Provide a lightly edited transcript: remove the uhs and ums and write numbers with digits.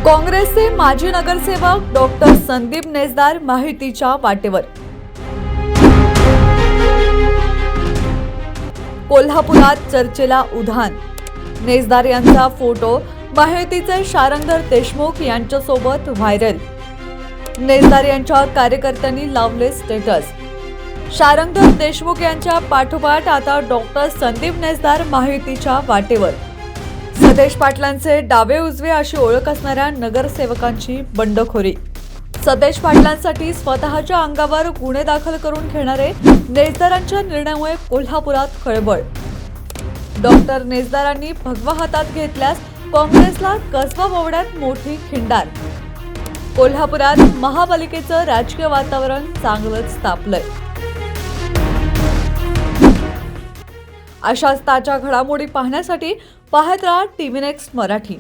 काँग्रेसचे माजी नगरसेवक डॉक्टर संदीप नेसदार माहितीच्या वाटेवर। कोल्हापुरात चर्चेला उधाण। नेसदार यांचा फोटो माहितीचे शारंगधर देशमुख यांच्यासोबत व्हायरल। नेसदार यांच्या कार्यकर्त्यांनी लावले स्टेटस। शारंगधर देशमुख यांच्या पाठोपाठ आता डॉक्टर संदीप नेसदार माहितीच्या वाटेवर। सतेज पाटलांचे डावे उजवे अशी ओळख असणाऱ्या नगरसेवकांची बंडखोरी। सतेज पाटलांसाठी स्वतःच्या अंगावर गुन्हे दाखल करून घेणारे नेसदारांच्या निर्णयामुळे कोल्हापुरात खळबळ। डॉक्टर नेसदारांनी भगवा हातात घेतल्यास काँग्रेसला कसबा बोवड्यात मोठी खिंडार। कोल्हापुरात महापालिकेचं राजकीय वातावरण चांगलंच तापलंय। अशाच ताज्या घडामोडी पाहण्यासाठी पाहत राहा टीव्ही नेक्स्ट मराठी।